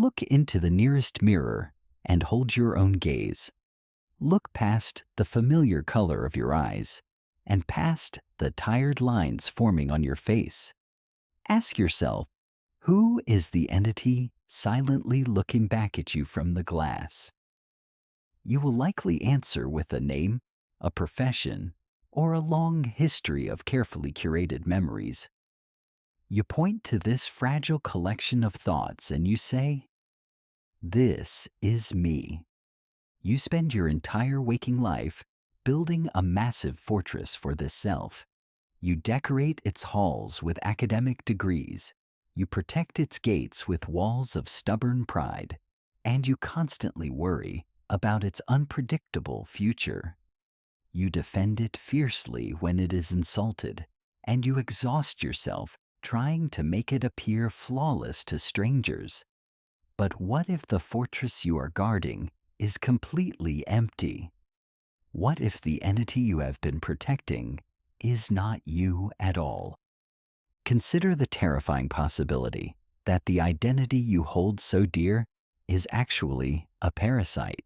look into the nearest mirror and hold your own gaze. Look past the familiar color of your eyes and past the tired lines forming on your face. Ask yourself, who is the entity silently looking back at you from the glass? You will likely answer with a name, a profession, or a long history of carefully curated memories. You point to this fragile collection of thoughts and you say, "This is me." You spend your entire waking life building a massive fortress for this self. You decorate its halls with academic degrees. You protect its gates with walls of stubborn pride. And you constantly worry about its unpredictable future. You defend it fiercely when it is insulted, and you exhaust yourself trying to make it appear flawless to strangers. But what if the fortress you are guarding is completely empty? What if the entity you have been protecting is not you at all? Consider the terrifying possibility that the identity you hold so dear is actually a parasite.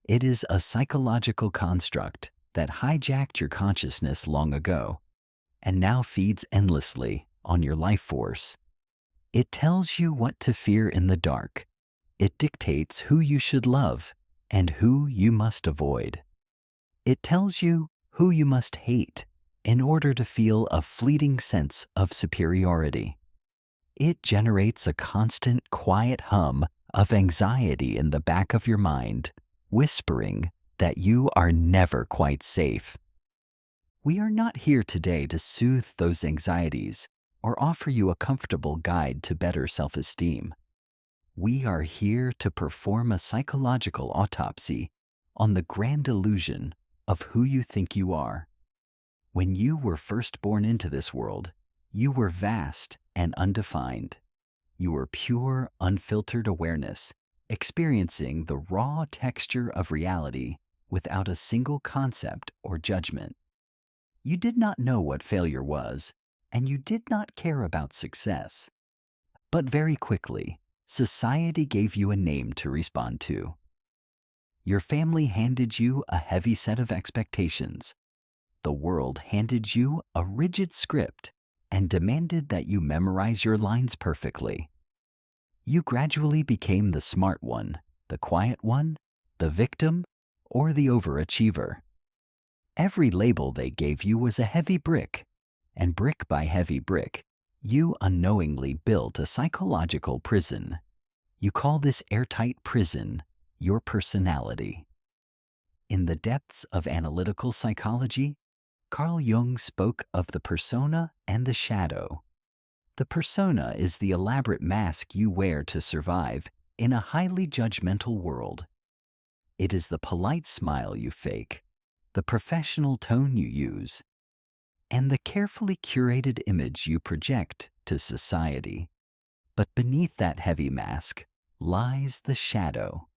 It is a psychological construct that hijacked your consciousness long ago and now feeds endlessly on your life force. It tells you what to fear in the dark. It dictates who you should love and who you must avoid. It tells you who you must hate in order to feel a fleeting sense of superiority. It generates a constant quiet hum of anxiety in the back of your mind, whispering that you are never quite safe. We are not here today to soothe those anxieties or offer you a comfortable guide to better self-esteem. We are here to perform a psychological autopsy on the grand illusion of who you think you are. When you were first born into this world, you were vast and undefined. You were pure, unfiltered awareness, experiencing the raw texture of reality without a single concept or judgment. You did not know what failure was, and you did not care about success. But very quickly, society gave you a name to respond to. Your family handed you a heavy set of expectations. The world handed you a rigid script and demanded that you memorize your lines perfectly. You gradually became the smart one, the quiet one, the victim, or the overachiever. Every label they gave you was a heavy brick, and brick by heavy brick, you unknowingly built a psychological prison. You call this airtight prison your personality. In the depths of analytical psychology, Carl Jung spoke of the persona and the shadow. The persona is the elaborate mask you wear to survive in a highly judgmental world. It is the polite smile you fake, the professional tone you use, and the carefully curated image you project to society. But beneath that heavy mask lies the shadow.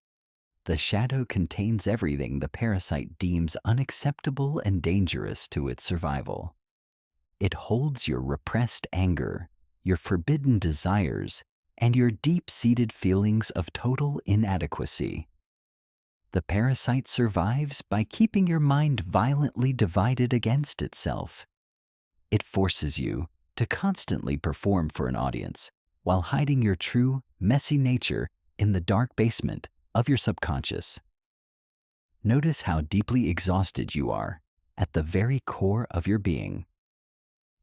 The shadow contains everything the parasite deems unacceptable and dangerous to its survival. It holds your repressed anger, your forbidden desires, and your deep-seated feelings of total inadequacy. The parasite survives by keeping your mind violently divided against itself. It forces you to constantly perform for an audience while hiding your true, messy nature in the dark basement of your subconscious. Notice how deeply exhausted you are at the very core of your being.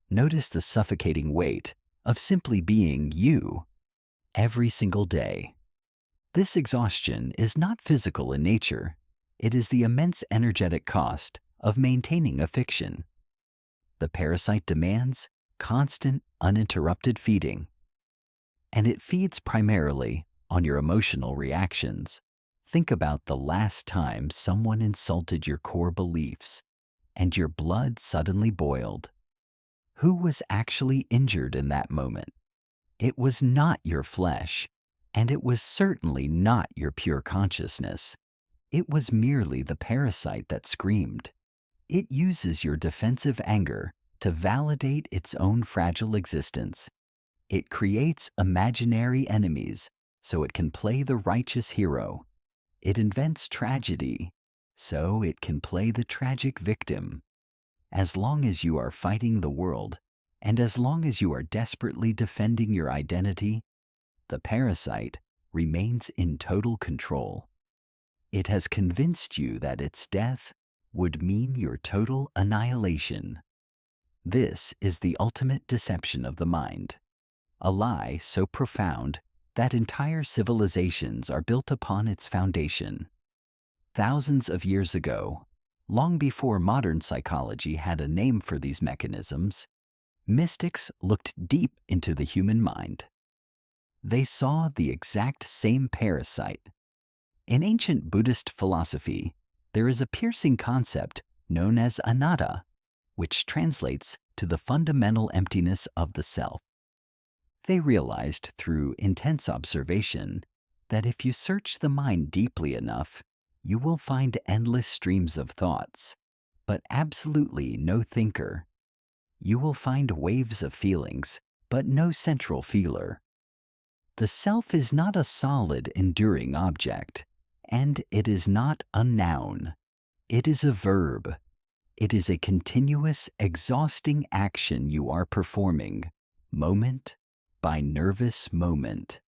Notice the suffocating weight of simply being you every single day. This exhaustion is not physical in nature. It is the immense energetic cost of maintaining a fiction. The parasite demands constant, uninterrupted feeding, and it feeds primarily on your emotional reactions. Think about the last time someone insulted your core beliefs and your blood suddenly boiled. Who was actually injured in that moment? It was not your flesh, and it was certainly not your pure consciousness. It was merely the parasite that screamed. It uses your defensive anger to validate its own fragile existence. It creates imaginary enemies so it can play the righteous hero. It invents tragedy, so it can play the tragic victim. As long as you are fighting the world, and as long as you are desperately defending your identity, the parasite remains in total control. It has convinced you that its death would mean your total annihilation. This is the ultimate deception of the mind, a lie so profound that entire civilizations are built upon its foundation. Thousands of years ago, long before modern psychology had a name for these mechanisms, mystics looked deep into the human mind. They saw the exact same parasite. In ancient Buddhist philosophy, there is a piercing concept known as anatta, which translates to the fundamental emptiness of the self. They realized through intense observation that if you search the mind deeply enough, you will find endless streams of thoughts, but absolutely no thinker. You will find waves of feelings, but no central feeler. The self is not a solid, enduring object, and it is not a noun. It is a verb. It is a continuous, exhausting action you are performing, moment by nervous moment.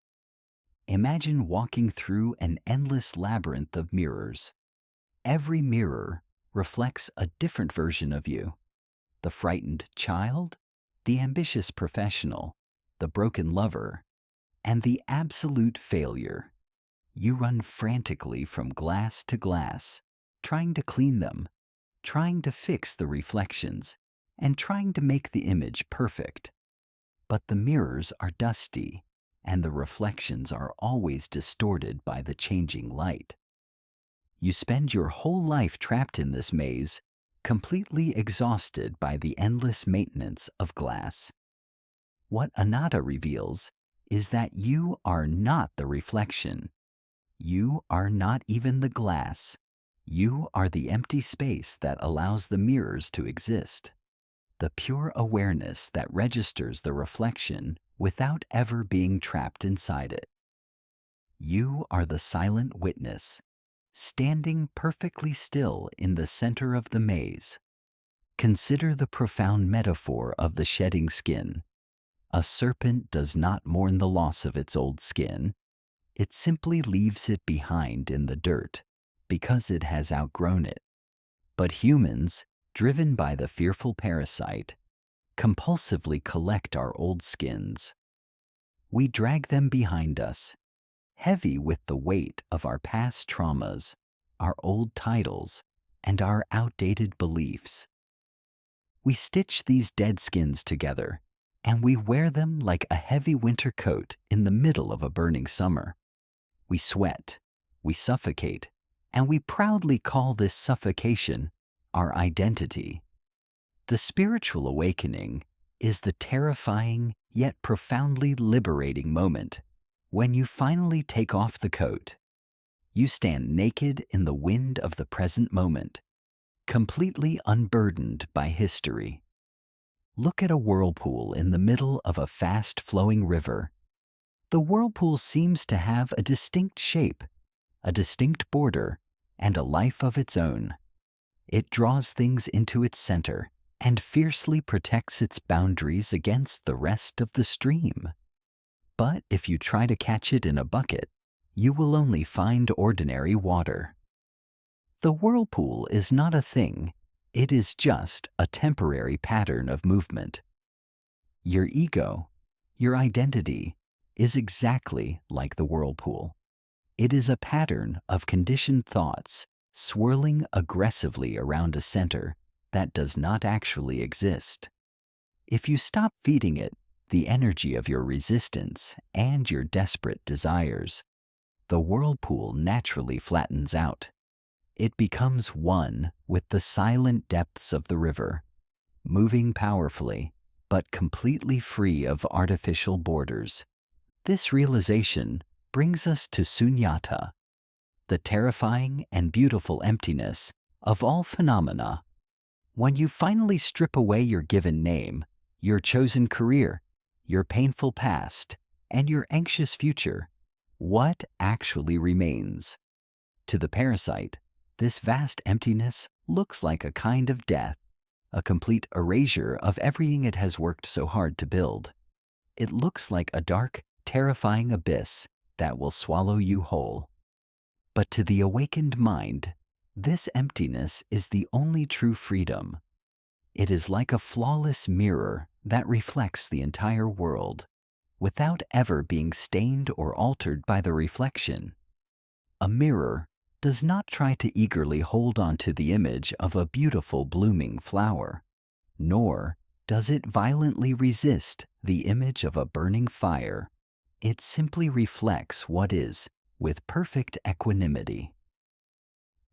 Imagine walking through an endless labyrinth of mirrors. Every mirror reflects a different version of you. The frightened child, the ambitious professional, the broken lover, and the absolute failure. You run frantically from glass to glass, trying to clean them, trying to fix the reflections, and trying to make the image perfect. But the mirrors are dusty, and the reflections are always distorted by the changing light. You spend your whole life trapped in this maze, completely exhausted by the endless maintenance of glass. What anatta reveals is that you are not the reflection. You are not even the glass. You are the empty space that allows the mirrors to exist. The pure awareness that registers the reflection without ever being trapped inside it. You are the silent witness, standing perfectly still in the center of the maze. Consider the profound metaphor of the shedding skin. A serpent does not mourn the loss of its old skin. It simply leaves it behind in the dirt because it has outgrown it. But humans, driven by the fearful parasite, compulsively collect our old skins. We drag them behind us, heavy with the weight of our past traumas, our old titles, and our outdated beliefs. We stitch these dead skins together, and we wear them like a heavy winter coat in the middle of a burning summer. We sweat, we suffocate, and we proudly call this suffocation our identity. The spiritual awakening is the terrifying yet profoundly liberating moment when you finally take off the coat. You stand naked in the wind of the present moment, completely unburdened by history. Look at a whirlpool in the middle of a fast-flowing river. The whirlpool seems to have a distinct shape, a distinct border, and a life of its own. It draws things into its center and fiercely protects its boundaries against the rest of the stream. But if you try to catch it in a bucket, you will only find ordinary water. The whirlpool is not a thing, it is just a temporary pattern of movement. Your ego, your identity, is exactly like the whirlpool. It is a pattern of conditioned thoughts swirling aggressively around a center that does not actually exist. If you stop feeding it the energy of your resistance and your desperate desires, the whirlpool naturally flattens out. It becomes one with the silent depths of the river, moving powerfully, but completely free of artificial borders. This realization brings us to sunyata, the terrifying and beautiful emptiness of all phenomena. When you finally strip away your given name, your chosen career, your painful past, and your anxious future, What actually remains? To the parasite, this vast emptiness looks like a kind of death, a complete erasure of everything it has worked so hard to build. It looks like a dark, terrifying abyss that will swallow you whole. But to the awakened mind, this emptiness is the only true freedom. It is like a flawless mirror that reflects the entire world, without ever being stained or altered by the reflection. A mirror does not try to eagerly hold on to the image of a beautiful blooming flower, nor does it violently resist the image of a burning fire. It simply reflects what is with perfect equanimity.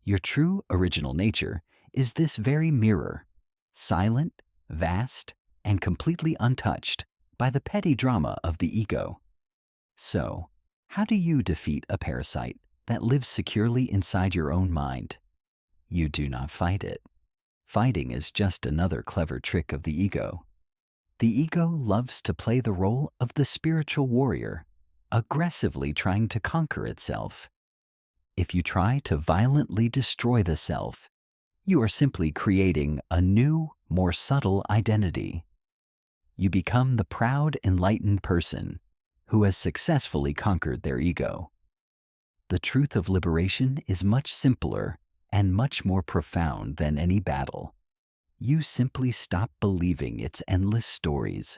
Your true original nature is this very mirror, silent, vast, and completely untouched by the petty drama of the ego. So, how do you defeat a parasite that lives securely inside your own mind? You do not fight it. Fighting is just another clever trick of the ego. The ego loves to play the role of the spiritual warrior, aggressively trying to conquer itself. If you try to violently destroy the self, you are simply creating a new, more subtle identity. You become the proud, enlightened person who has successfully conquered their ego. The truth of liberation is much simpler and much more profound than any battle. You simply stop believing its endless stories.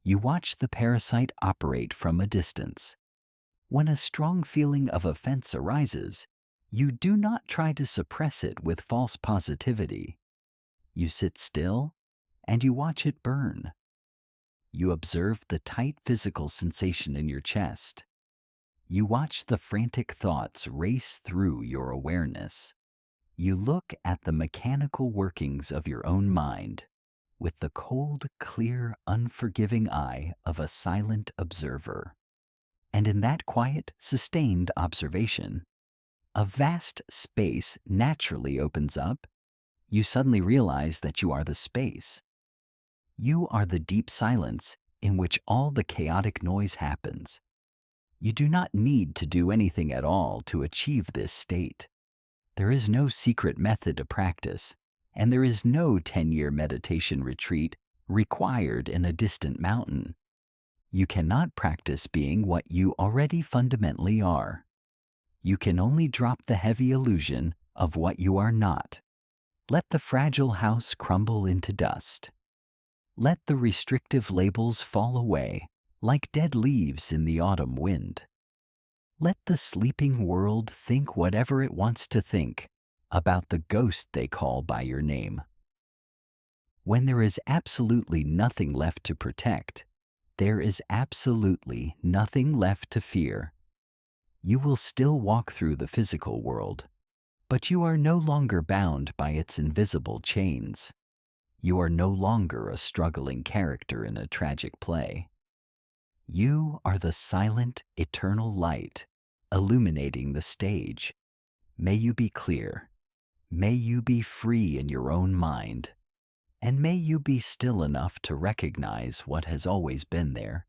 You watch the parasite operate from a distance. When a strong feeling of offense arises, you do not try to suppress it with false positivity. You sit still and you watch it burn. You observe the tight physical sensation in your chest. You watch the frantic thoughts race through your awareness. You look at the mechanical workings of your own mind with the cold, clear, unforgiving eye of a silent observer. And in that quiet, sustained observation, a vast space naturally opens up. You suddenly realize that you are the space. You are the deep silence in which all the chaotic noise happens. You do not need to do anything at all to achieve this state. There is no secret method to practice, and there is no 10-year meditation retreat required in a distant mountain. You cannot practice being what you already fundamentally are. You can only drop the heavy illusion of what you are not. Let the fragile house crumble into dust. Let the restrictive labels fall away like dead leaves in the autumn wind. Let the sleeping world think whatever it wants to think about the ghost they call by your name. When there is absolutely nothing left to protect, there is absolutely nothing left to fear. You will still walk through the physical world, but you are no longer bound by its invisible chains. You are no longer a struggling character in a tragic play. You are the silent, eternal light, illuminating the stage. May you be clear. May you be free in your own mind. And may you be still enough to recognize what has always been there.